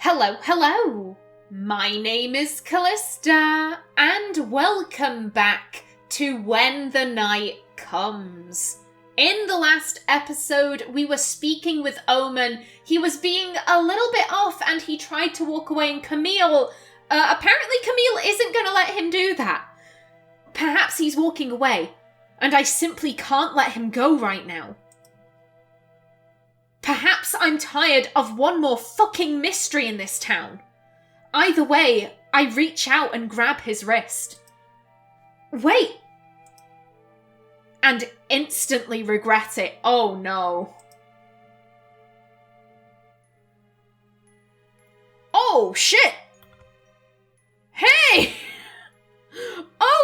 Hello, hello! My name is Callista, and welcome back to When the Night Comes. In the last episode, we were speaking with Omen. He was being a little bit off, and he tried to walk away, and Camille... apparently Camille isn't going to let him do that. Perhaps he's walking away, and I simply can't let him go right now. Perhaps I'm tired of one more fucking mystery in this town. Either way, I reach out and grab his wrist. Wait! And instantly regret it. Oh no. Oh shit! Hey!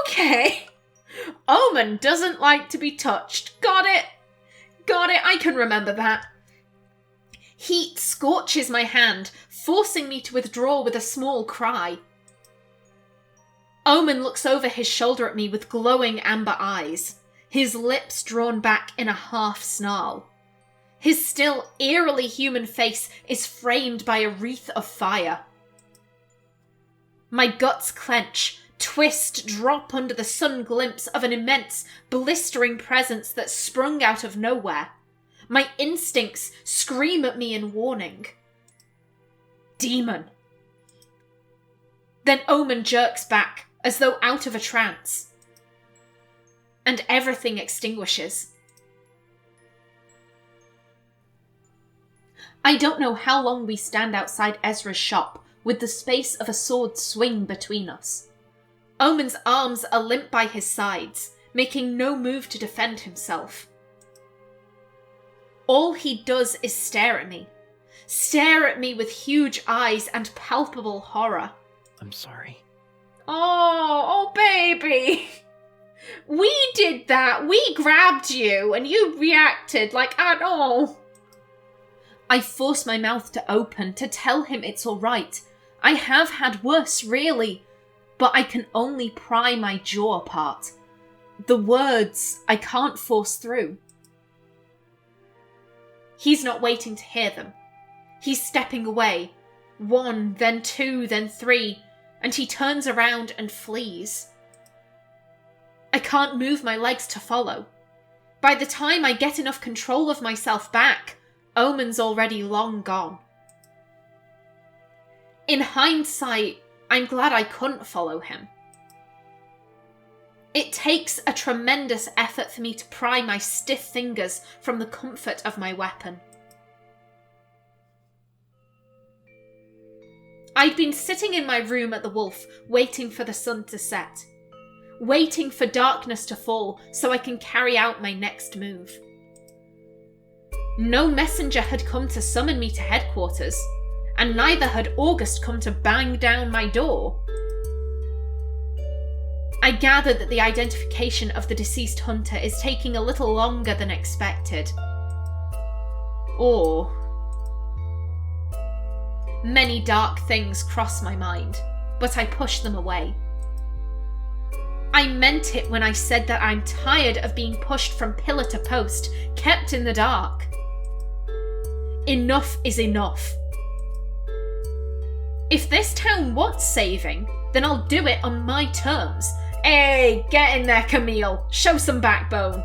Okay. Omen doesn't like to be touched. Got it. Got it, I can remember that. Heat scorches my hand, forcing me to withdraw with a small cry. Omen looks over his shoulder at me with glowing amber eyes, his lips drawn back in a half snarl. His still eerily human face is framed by a wreath of fire. My guts clench, twist, drop under the sun glimpse of an immense, blistering presence that sprung out of nowhere. My instincts scream at me in warning. Demon. Then Omen jerks back, as though out of a trance. And everything extinguishes. I don't know how long we stand outside Ezra's shop, with the space of a sword swing between us. Omen's arms are limp by his sides, making no move to defend himself. All he does is stare at me with huge eyes and palpable horror. I'm sorry. Oh, baby. We did that. We grabbed you and you reacted like, oh. I force my mouth to open to tell him it's all right. I have had worse, really, but I can only pry my jaw apart. The words I can't force through. He's not waiting to hear them. He's stepping away. 1, then 2, then 3, and he turns around and flees. I can't move my legs to follow. By the time I get enough control of myself back, Omen's already long gone. In hindsight, I'm glad I couldn't follow him. It takes a tremendous effort for me to pry my stiff fingers from the comfort of my weapon. I'd been sitting in my room at the Wolf, waiting for the sun to set. Waiting for darkness to fall so I can carry out my next move. No messenger had come to summon me to headquarters, and neither had August come to bang down my door. I gather that the identification of the deceased hunter is taking a little longer than expected. Or... Many dark things cross my mind, but I push them away. I meant it when I said that I'm tired of being pushed from pillar to post, kept in the dark. Enough is enough. If this town wants saving, then I'll do it on my terms. Hey, get in there, Camille. Show some backbone.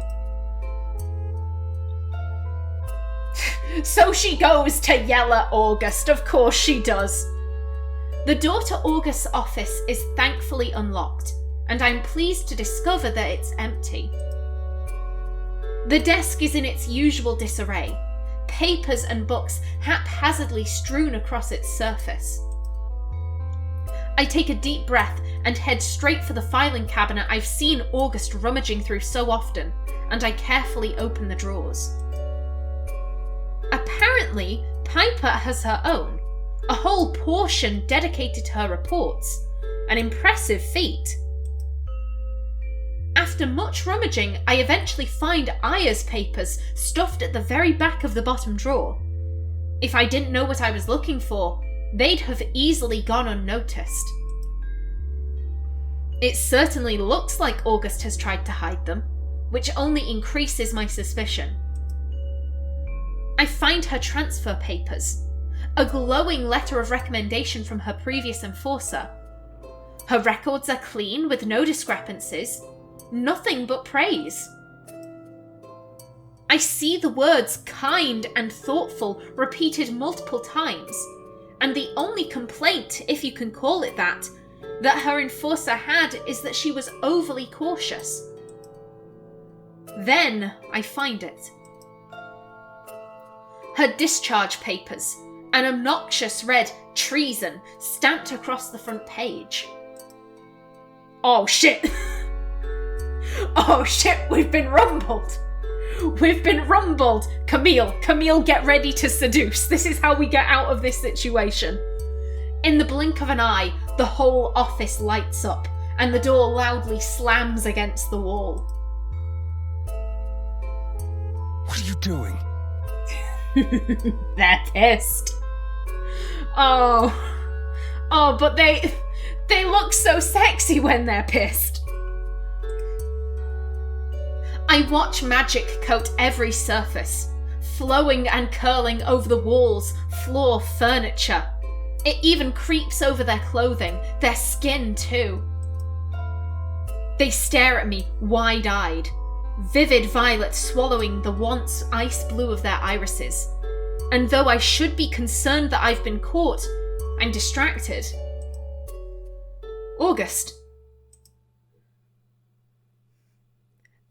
So she goes to yell at August. Of course she does. The door to August's office is thankfully unlocked, and I'm pleased to discover that it's empty. The desk is in its usual disarray, papers and books haphazardly strewn across its surface. I take a deep breath and head straight for the filing cabinet I've seen August rummaging through so often, and I carefully open the drawers. Apparently, Piper has her own, a whole portion dedicated to her reports, an impressive feat. After much rummaging, I eventually find Aya's papers stuffed at the very back of the bottom drawer. If I didn't know what I was looking for, they'd have easily gone unnoticed. It certainly looks like August has tried to hide them, which only increases my suspicion. I find her transfer papers, a glowing letter of recommendation from her previous enforcer. Her records are clean with no discrepancies, nothing but praise. I see the words kind and thoughtful repeated multiple times, and the only complaint, if you can call it that her enforcer had is that she was overly cautious. Then I find it. Her discharge papers, an obnoxious red treason stamped across the front page. Oh shit! Oh shit, we've been rumbled! We've been rumbled! Camille, get ready to seduce. This is how we get out of this situation. In the blink of an eye, the whole office lights up, and the door loudly slams against the wall. What are you doing? They're pissed. Oh, but they look so sexy when they're pissed. I watch magic coat every surface, flowing and curling over the walls, floor, furniture. It even creeps over their clothing, their skin too. They stare at me, wide-eyed, vivid violet swallowing the once ice blue of their irises. And though I should be concerned that I've been caught, I'm distracted. August.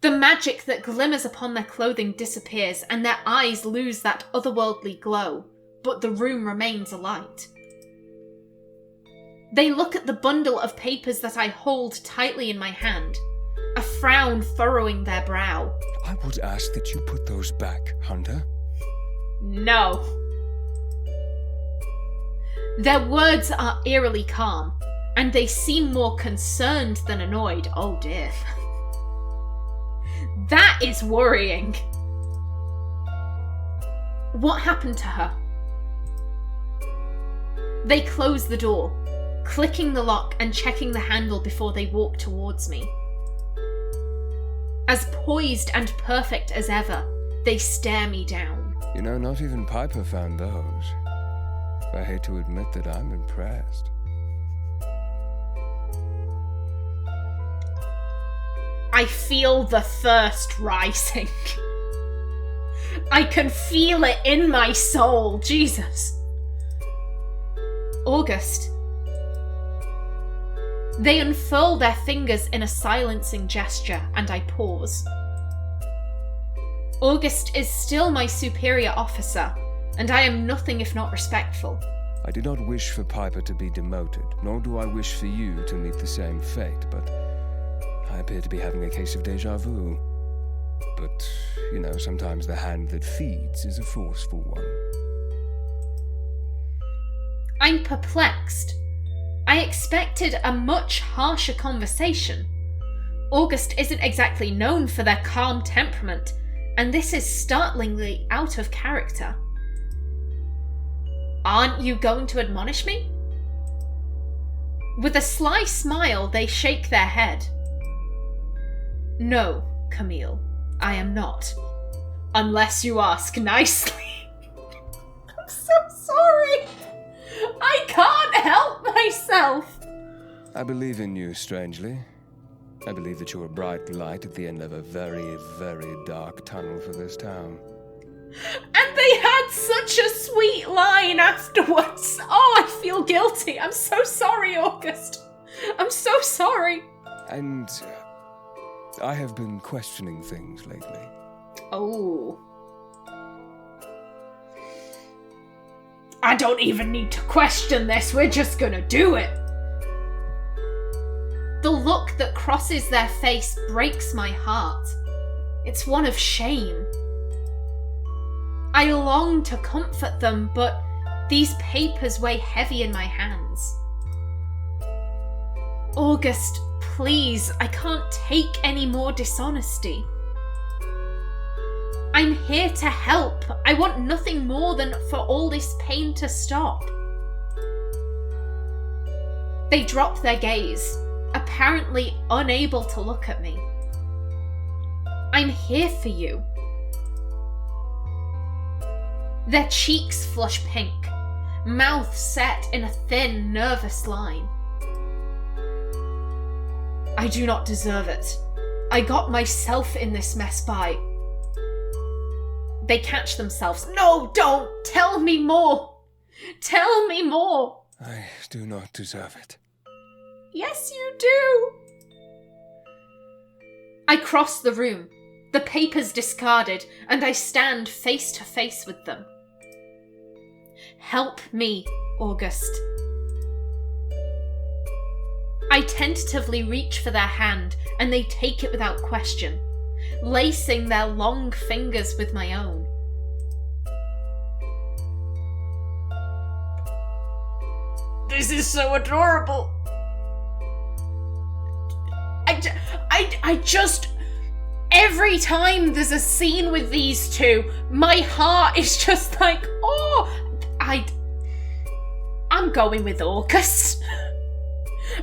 The magic that glimmers upon their clothing disappears, and their eyes lose that otherworldly glow, but the room remains alight. They look at the bundle of papers that I hold tightly in my hand, a frown furrowing their brow. I would ask that you put those back, Hunter. No. Their words are eerily calm, and they seem more concerned than annoyed. Oh dear. That is worrying. What happened to her? They close the door, clicking the lock and checking the handle before they walk towards me. As poised and perfect as ever, they stare me down. You know, not even Piper found those. I hate to admit that I'm impressed. I feel the thirst rising. I can feel it in my soul. Jesus. August. They unfurl their fingers in a silencing gesture, and I pause. August is still my superior officer, and I am nothing if not respectful. I do not wish for Piper to be demoted, nor do I wish for you to meet the same fate, but I appear to be having a case of déjà vu. But, you know, sometimes the hand that feeds is a forceful one. I'm perplexed. I expected a much harsher conversation. August isn't exactly known for their calm temperament, and this is startlingly out of character. Aren't you going to admonish me? With a sly smile, they shake their head. No, Camille, I am not. Unless you ask nicely. I'm so sorry. I can't help myself. I believe in you, strangely. I believe that you're a bright light at the end of a very, very dark tunnel for this town. And they had such a sweet line afterwards. Oh, I feel guilty. I'm so sorry, August. I'm so sorry. And I have been questioning things lately. Oh. I don't even need to question this. We're just gonna do it. The look that crosses their face breaks my heart. It's one of shame. I long to comfort them, but these papers weigh heavy in my hands. August, please, I can't take any more dishonesty. I'm here to help. I want nothing more than for all this pain to stop. They drop their gaze, apparently unable to look at me. I'm here for you. Their cheeks flush pink. mouth set in a thin, nervous line. I do not deserve it. I got myself in this mess by... They catch themselves. No, don't! Tell me more! Tell me more! I do not deserve it. Yes, you do! I cross the room, the papers discarded, and I stand face to face with them. Help me, August. I tentatively reach for their hand, and they take it without question, lacing their long fingers with my own. This is so adorable. I just... Every time there's a scene with these two, my heart is just like, oh, I'm going with August.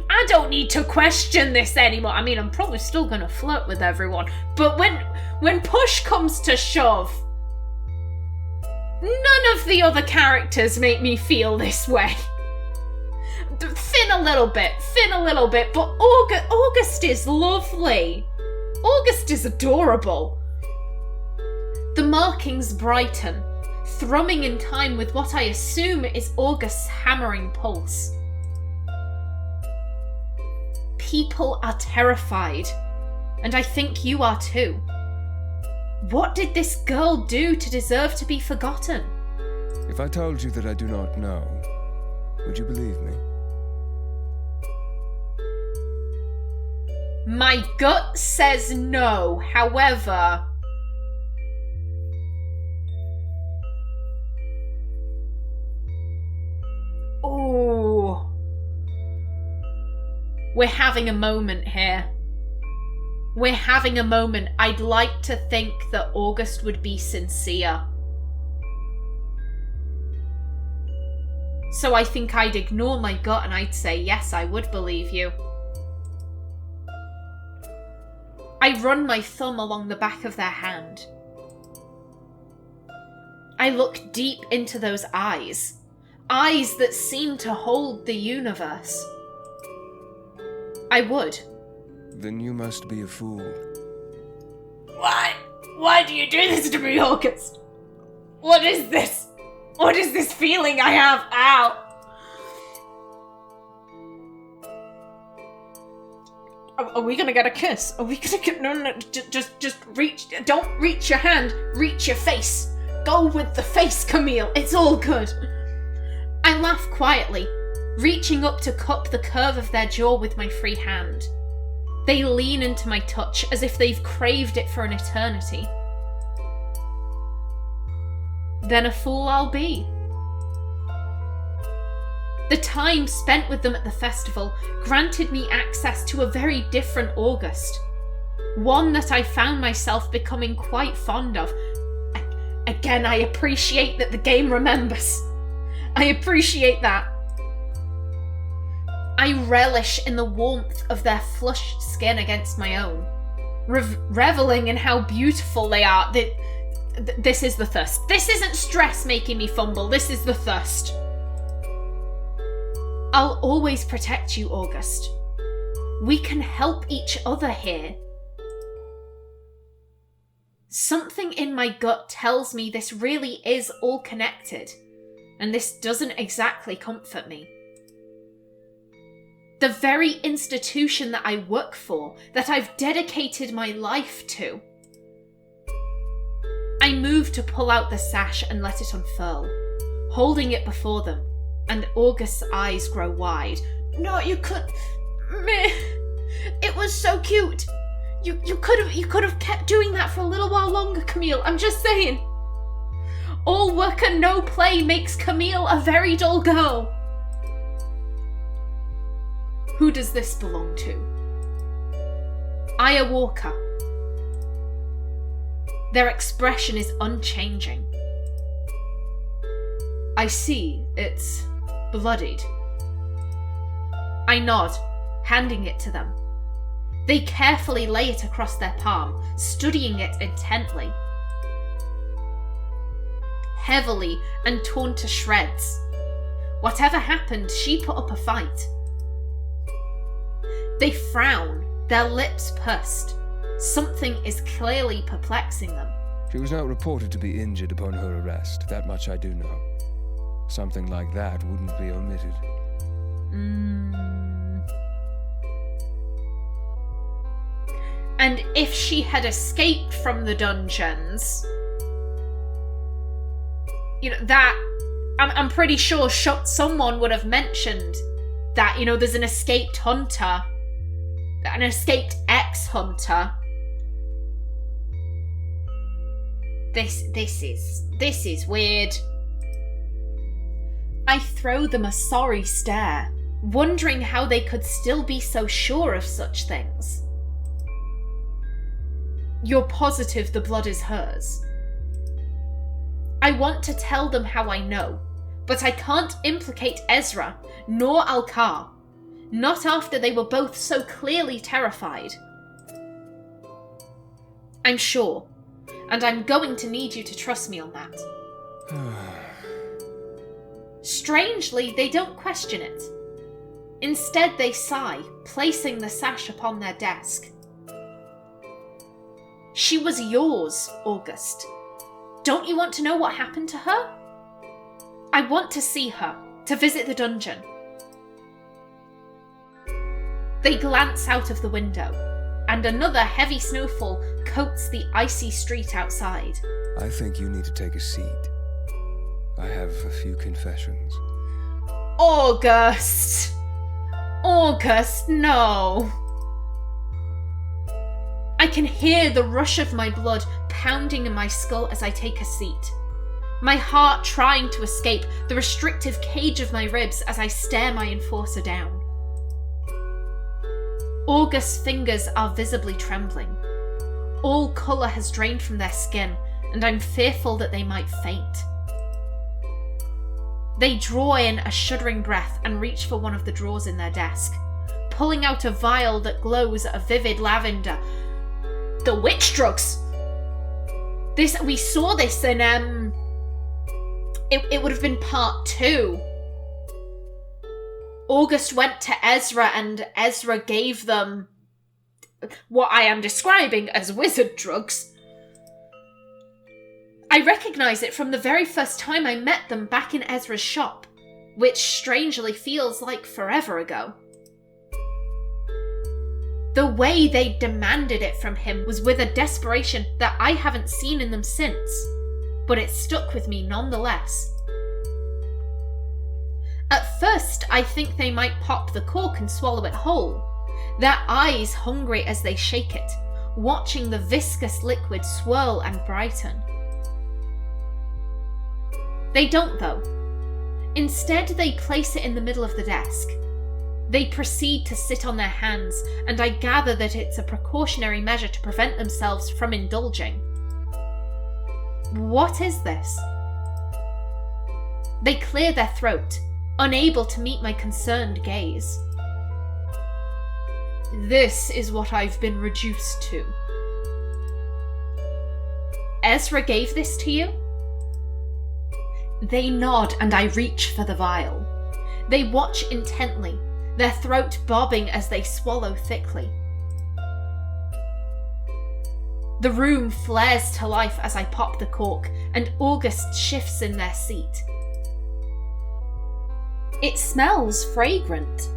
I don't need to question this anymore. I mean, I'm probably still gonna flirt with everyone, but when push comes to shove, none of the other characters make me feel this way. Thin a little bit, but August is lovely. August is adorable. The markings brighten, thrumming in time with what I assume is August's hammering pulse. People are terrified, and I think you are too. What did this girl do to deserve to be forgotten? If I told you that I do not know, would you believe me? My gut says no, however... Ooh. We're having a moment here. We're having a moment. I'd like to think that August would be sincere. So I think I'd ignore my gut and I'd say, yes, I would believe you. I run my thumb along the back of their hand. I look deep into those eyes. Eyes that seem to hold the universe. I would. Then you must be a fool. Why? Why do you do this to me, August? What is this? What is this feeling I have? Ow! Are we gonna get a kiss? Are we gonna get... No, just reach... Don't reach your hand, reach your face. Go with the face, Camille. It's all good. I laugh quietly, reaching up to cup the curve of their jaw with my free hand. They lean into my touch as if they've craved it for an eternity. Then a fool I'll be. The time spent with them at the festival granted me access to a very different August. One that I found myself becoming quite fond of. Again, I appreciate that the game remembers. I appreciate that. I relish in the warmth of their flushed skin against my own, reveling in how beautiful they are. This is the thirst. This isn't stress making me fumble, this is the thirst. I'll always protect you, August. We can help each other here. Something in my gut tells me this really is all connected, and this doesn't exactly comfort me. The very institution that I work for, that I've dedicated my life to. I move to pull out the sash and let it unfurl, holding it before them, and August's eyes grow wide. No, you could... It was so cute. You could have kept doing that for a little while longer, Camille. I'm just saying. All work and no play makes Camille a very dull girl. Who does this belong to? Aya Walker. Their expression is unchanging. I see it's bloodied. I nod, handing it to them. They carefully lay it across their palm, studying it intently. Heavily and torn to shreds. Whatever happened, she put up a fight. They frown, their lips pursed. Something is clearly perplexing them. She was not reported to be injured upon her arrest. That much I do know. Something like that wouldn't be omitted. And if she had escaped from the dungeons, that I'm pretty sure someone would have mentioned that, there's an escaped hunter, an escaped ex-hunter. This is weird. I throw them a sorry stare, wondering how they could still be so sure of such things. You're positive the blood is hers? I want to tell them how I know, but I can't implicate Ezra nor Alcar, not after they were both so clearly terrified. I'm sure, and I'm going to need you to trust me on that. Strangely, they don't question it. Instead, they sigh, placing the sash upon their desk. She was yours, August. Don't you want to know what happened to her? I want to see her, to visit the dungeon. They glance out of the window, and another heavy snowfall coats the icy street outside. I think you need to take a seat. I have a few confessions. August! August, no! I can hear the rush of my blood pounding in my skull as I take a seat. My heart trying to escape the restrictive cage of my ribs as I stare my enforcer down. August's fingers are visibly trembling. All colour has drained from their skin, and I'm fearful that they might faint. They draw in a shuddering breath and reach for one of the drawers in their desk, pulling out a vial that glows a vivid lavender. The witch drugs! We saw this in, it would have been part 2. August went to Ezra and Ezra gave them what I am describing as wizard drugs. I recognise it from the very first time I met them back in Ezra's shop, which strangely feels like forever ago. The way they demanded it from him was with a desperation that I haven't seen in them since, but it stuck with me nonetheless. At first, I think they might pop the cork and swallow it whole, their eyes hungry as they shake it, watching the viscous liquid swirl and brighten. They don't, though. Instead, they place it in the middle of the desk. They proceed to sit on their hands, and I gather that it's a precautionary measure to prevent themselves from indulging. What is this? They clear their throat, unable to meet my concerned gaze. This is what I've been reduced to. Ezra gave this to you? They nod and I reach for the vial. They watch intently, their throat bobbing as they swallow thickly. The room flares to life as I pop the cork, and August shifts in their seat. It smells fragrant,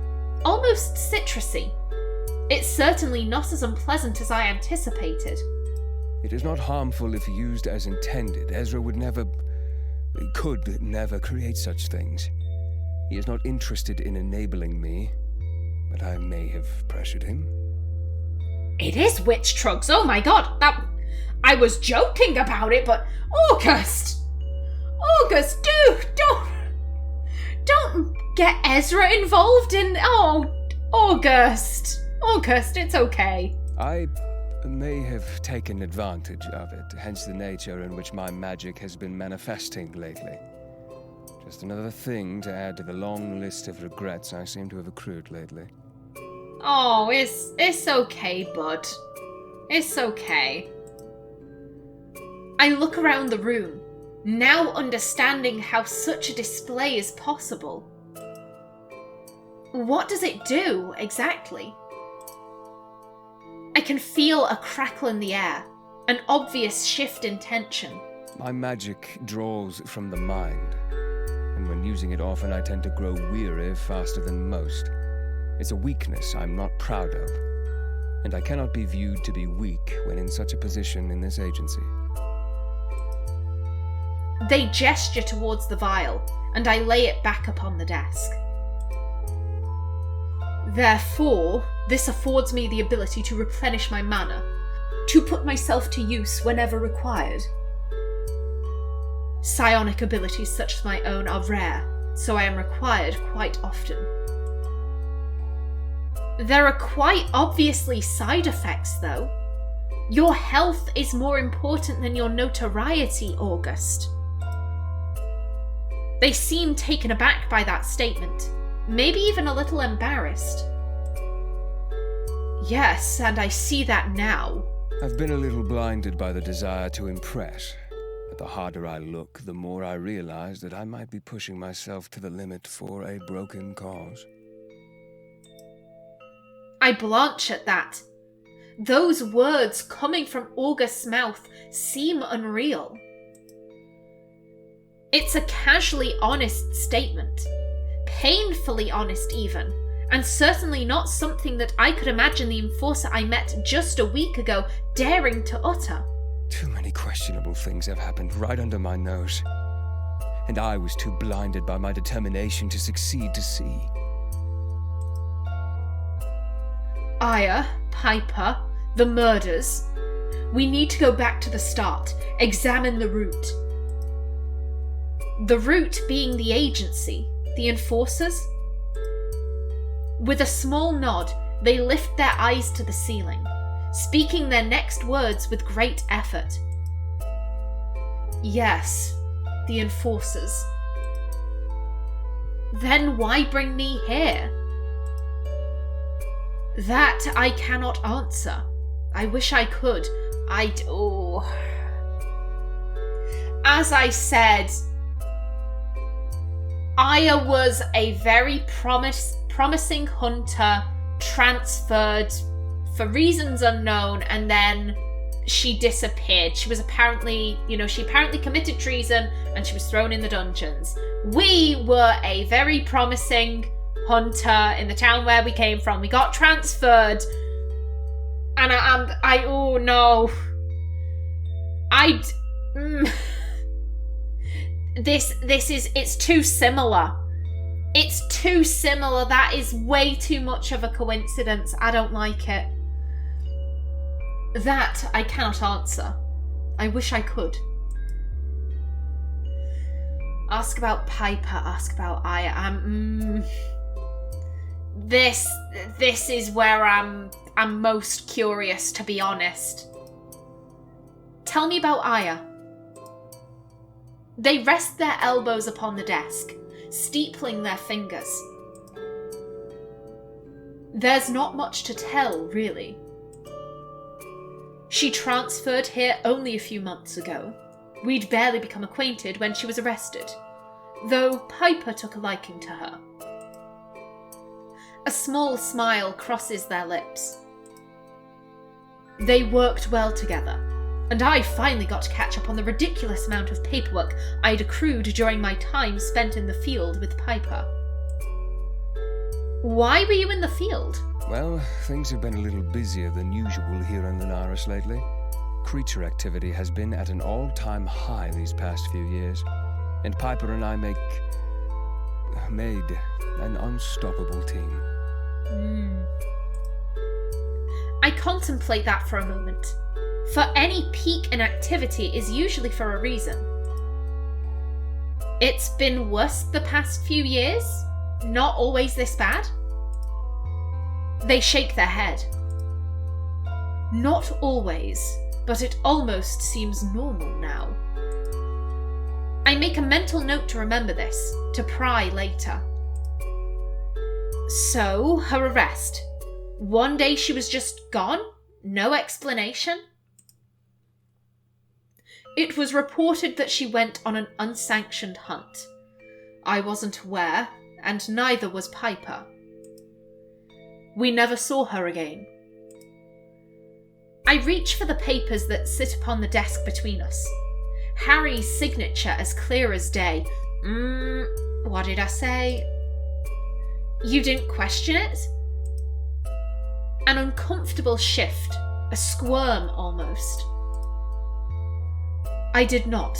almost citrusy. It's certainly not as unpleasant as I anticipated. It is not harmful if used as intended. Ezra could never create such things. He is not interested in enabling me, but I may have pressured him. It is witch drugs, oh my god, I was joking about it, but August, don't get Ezra involved in, August, it's okay. I may have taken advantage of it, hence the nature in which my magic has been manifesting lately. Just another thing to add to the long list of regrets I seem to have accrued lately. Oh, it's okay, bud. It's okay. I look around the room, now understanding how such a display is possible. What does it do, exactly? I can feel a crackle in the air, an obvious shift in tension. My magic draws from the mind, and when using it often I tend to grow weary faster than most. It's a weakness I'm not proud of, and I cannot be viewed to be weak when in such a position in this agency. They gesture towards the vial, and I lay it back upon the desk. Therefore, this affords me the ability to replenish my mana, to put myself to use whenever required. Psionic abilities such as my own are rare, so I am required quite often. There are quite obviously side effects, though. Your health is more important than your notoriety, August. They seem taken aback by that statement, maybe even a little embarrassed. Yes, and I see that now. I've been a little blinded by the desire to impress, but the harder I look, the more I realize that I might be pushing myself to the limit for a broken cause. I blanch at that. Those words coming from August's mouth seem unreal. It's a casually honest statement, painfully honest even, and certainly not something that I could imagine the enforcer I met just a week ago daring to utter. Too many questionable things have happened right under my nose, and I was too blinded by my determination to succeed to see. Aya, Piper, the murders. We need to go back to the start, examine the root. The root being the agency, the enforcers. With a small nod, they lift their eyes to the ceiling, speaking their next words with great effort. Yes, the enforcers. Then why bring me here? That I cannot answer. I wish I could. As I said, Aya was a very promising hunter, transferred for reasons unknown, and then she disappeared. She was apparently, she apparently committed treason and she was thrown in the dungeons. We were a very promising hunter in the town where we came from. We got transferred, and it's too similar. It's too similar. That is way too much of a coincidence. I don't like it. That I cannot answer. I wish I could. Ask about Piper, ask about Aya. This is where I'm most curious, to be honest. Tell me about Aya. They rest their elbows upon the desk, steepling their fingers. There's not much to tell, really. She transferred here only a few months ago. We'd barely become acquainted when she was arrested, though Piper took a liking to her. A small smile crosses their lips. They worked well together, and I finally got to catch up on the ridiculous amount of paperwork I'd accrued during my time spent in the field with Piper. Why were you in the field? Well, things have been a little busier than usual here in Lunaris lately. Creature activity has been at an all-time high these past few years, and Piper and I made an unstoppable team. I contemplate that for a moment. For any peak in activity is usually for a reason. It's been worse the past few years? Not always this bad? They shake their head. Not always, but it almost seems normal now. I make a mental note to remember this, to pry later. So, her arrest. One day she was just gone? No explanation? It was reported that she went on an unsanctioned hunt. I wasn't aware, and neither was Piper. We never saw her again. I reach for the papers that sit upon the desk between us. Harry's signature as clear as day. What did I say? You didn't question it? An uncomfortable shift, a squirm almost. I did not.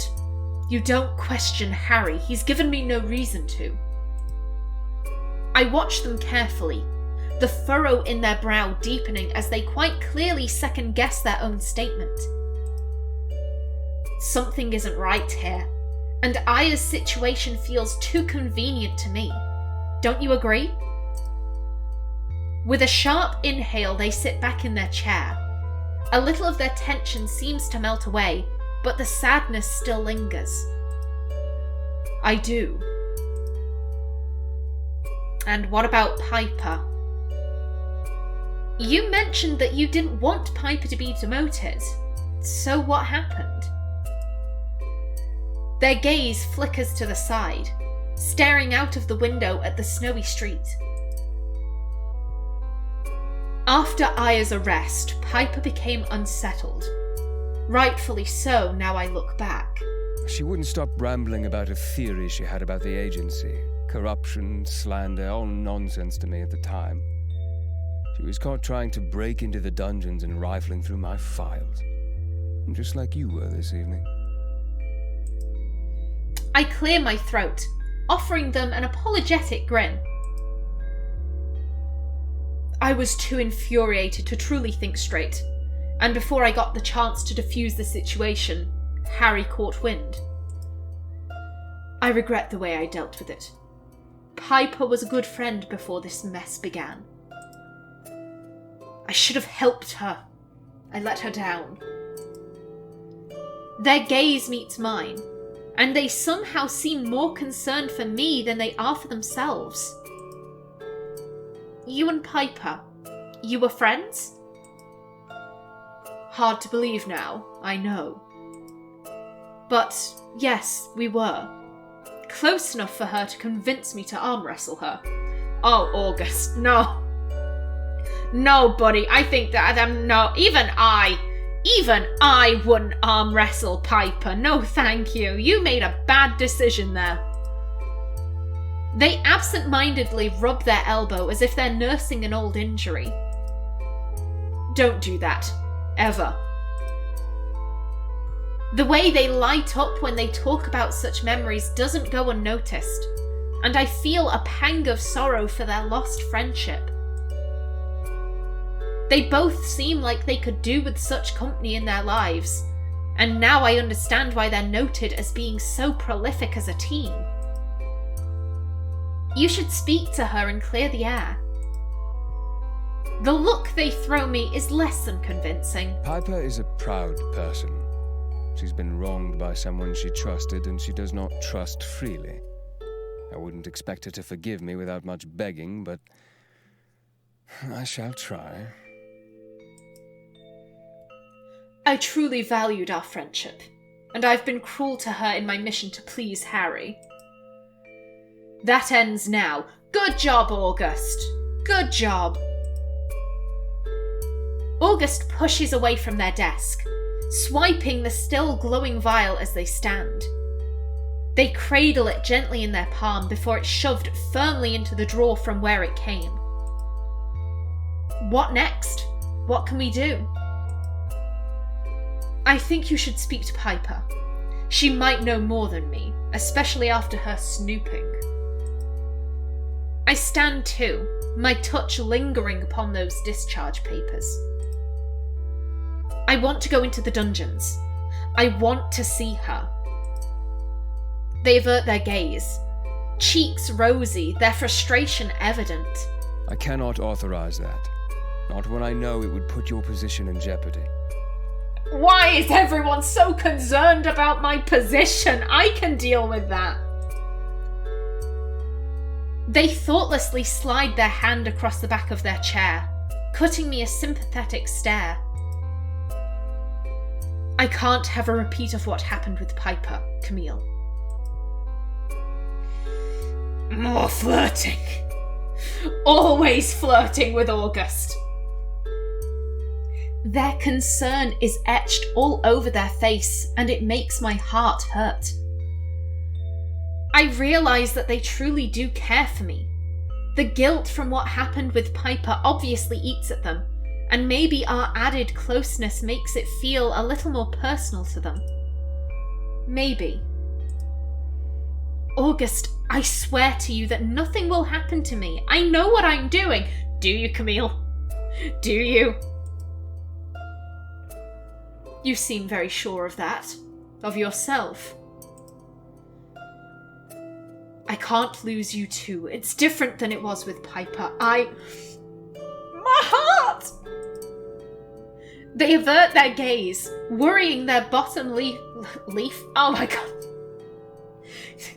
You don't question Harry. He's given me no reason to. I watch them carefully, the furrow in their brow deepening as they quite clearly second-guess their own statement. Something isn't right here, and Aya's situation feels too convenient to me. Don't you agree? With a sharp inhale, they sit back in their chair. A little of their tension seems to melt away, but the sadness still lingers. I do. And what about Piper? You mentioned that you didn't want Piper to be demoted. So what happened? Their gaze flickers to the side, staring out of the window at the snowy street. After Aya's arrest, Piper became unsettled. Rightfully so, now I look back. She wouldn't stop rambling about a theory she had about the agency. Corruption, slander, all nonsense to me at the time. She was caught trying to break into the dungeons and rifling through my files. Just like you were this evening. I clear my throat, offering them an apologetic grin. I was too infuriated to truly think straight, and before I got the chance to defuse the situation, Harry caught wind. I regret the way I dealt with it. Piper was a good friend before this mess began. I should have helped her. I let her down. Their gaze meets mine, and they somehow seem more concerned for me than they are for themselves. You and Piper, you were friends? Hard to believe now, I know. But yes, we were. Close enough for her to convince me to arm wrestle her. Oh, August, no. No, buddy, I think that no, even I wouldn't arm wrestle Piper. No, thank you. You made a bad decision there. They absent-mindedly rub their elbow as if they're nursing an old injury. Don't do that. Ever. The way they light up when they talk about such memories doesn't go unnoticed, and I feel a pang of sorrow for their lost friendship. They both seem like they could do with such company in their lives, and now I understand why they're noted as being so prolific as a team. You should speak to her and clear the air. The look they throw me is less than convincing. Piper is a proud person. She's been wronged by someone she trusted, and she does not trust freely. I wouldn't expect her to forgive me without much begging, but I shall try. I truly valued our friendship, and I've been cruel to her in my mission to please Harry. That ends now. Good job, August. Good job. August pushes away from their desk, swiping the still glowing vial as they stand. They cradle it gently in their palm before it's shoved firmly into the drawer from where it came. What next? What can we do? I think you should speak to Piper. She might know more than me, especially after her snooping. I stand too, my touch lingering upon those discharge papers. I want to go into the dungeons. I want to see her. They avert their gaze, cheeks rosy, their frustration evident. I cannot authorize that. Not when I know it would put your position in jeopardy. Why is everyone so concerned about my position? I can deal with that. They thoughtlessly slide their hand across the back of their chair, cutting me a sympathetic stare. I can't have a repeat of what happened with Piper, Camille. More flirting. Always flirting with August. Their concern is etched all over their face, and it makes my heart hurt. I realise that they truly do care for me. The guilt from what happened with Piper obviously eats at them, and maybe our added closeness makes it feel a little more personal to them. Maybe. August, I swear to you that nothing will happen to me. I know what I'm doing. Do you, Camille? Do you? You seem very sure of that. Of yourself. I can't lose you too. It's different than it was with Piper. My heart! They avert their gaze, worrying their bottom leaf. Oh my god.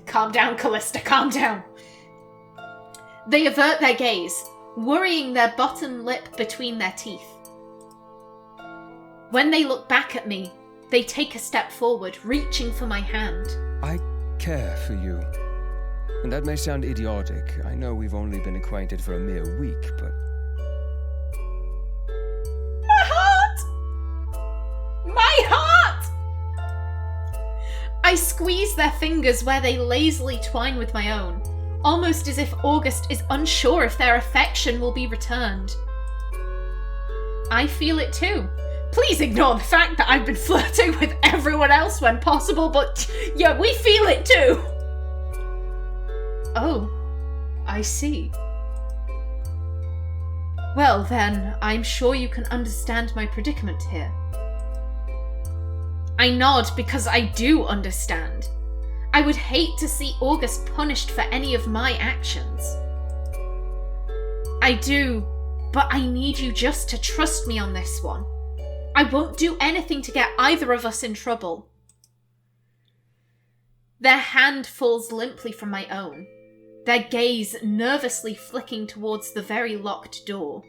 Calm down, Callista, calm down. They avert their gaze, worrying their bottom lip between their teeth. When they look back at me, they take a step forward, reaching for my hand. I care for you. And that may sound idiotic. I know we've only been acquainted for a mere week, but... My heart! My heart! I squeeze their fingers where they lazily twine with my own, almost as if August is unsure if their affection will be returned. I feel it too. Please ignore the fact that I've been flirting with everyone else when possible, but yeah, we feel it too. Oh, I see. Well then, I'm sure you can understand my predicament here. I nod because I do understand. I would hate to see August punished for any of my actions. I do, but I need you just to trust me on this one. I won't do anything to get either of us in trouble. Their hand falls limply from my own, their gaze nervously flicking towards the very locked door.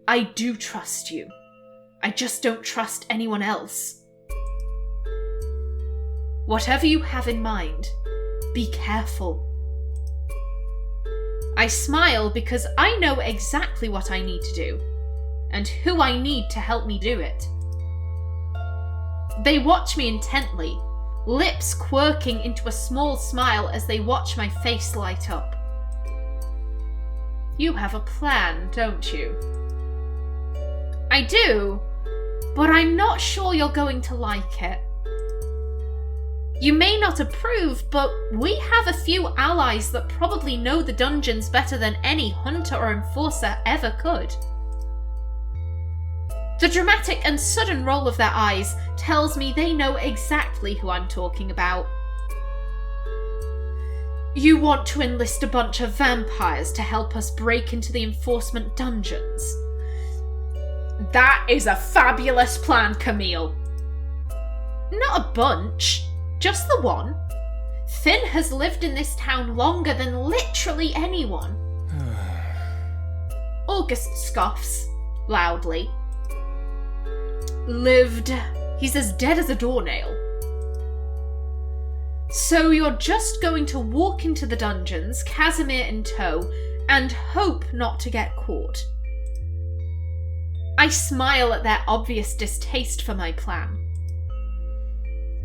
I do trust you. I just don't trust anyone else. Whatever you have in mind, be careful. I smile because I know exactly what I need to do, and who I need to help me do it. They watch me intently, lips quirking into a small smile as they watch my face light up. You have a plan, don't you? I do, but I'm not sure you're going to like it. You may not approve, but we have a few allies that probably know the dungeons better than any hunter or enforcer ever could. The dramatic and sudden roll of their eyes tells me they know exactly who I'm talking about. You want to enlist a bunch of vampires to help us break into the enforcement dungeons. That is a fabulous plan, Camille. Not a bunch, just the one. Finn has lived in this town longer than literally anyone. August scoffs, loudly. Lived. He's as dead as a doornail. So you're just going to walk into the dungeons, Casimir in tow, and hope not to get caught. I smile at their obvious distaste for my plan.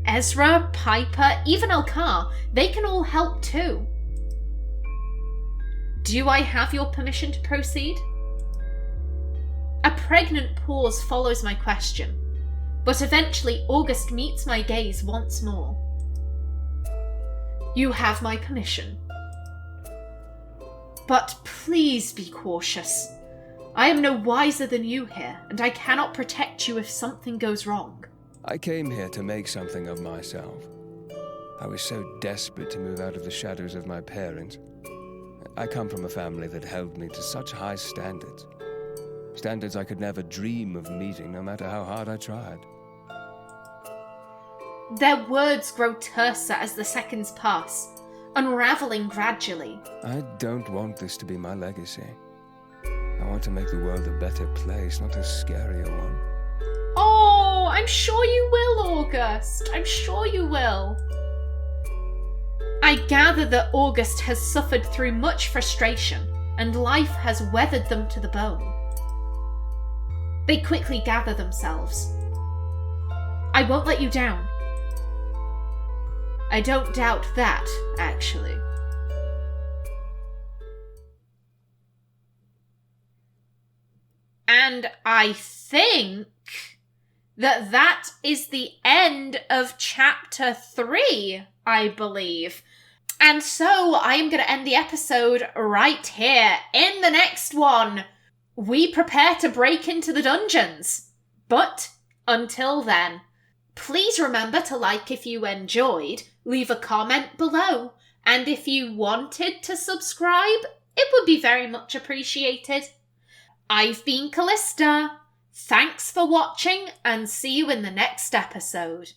Ezra, Piper, even Elkar, they can all help too. Do I have your permission to proceed? A pregnant pause follows my question, but eventually August meets my gaze once more. You have my permission. But please be cautious. I am no wiser than you here, and I cannot protect you if something goes wrong. I came here to make something of myself. I was so desperate to move out of the shadows of my parents. I come from a family that held me to such high standards. Standards I could never dream of meeting, no matter how hard I tried. Their words grow terser as the seconds pass, unraveling gradually. I don't want this to be my legacy. I want to make the world a better place, not a scarier one. Oh, I'm sure you will, August. I'm sure you will. I gather that August has suffered through much frustration, and life has weathered them to the bone. They quickly gather themselves. I won't let you down. I don't doubt that, actually. And I think that is the end of chapter 3, I believe. And so I am going to end the episode right here. In the next one, we prepare to break into the dungeons. But until then, please remember to like if you enjoyed, leave a comment below, and if you wanted to subscribe, it would be very much appreciated. I've been Callista. Thanks for watching, and see you in the next episode.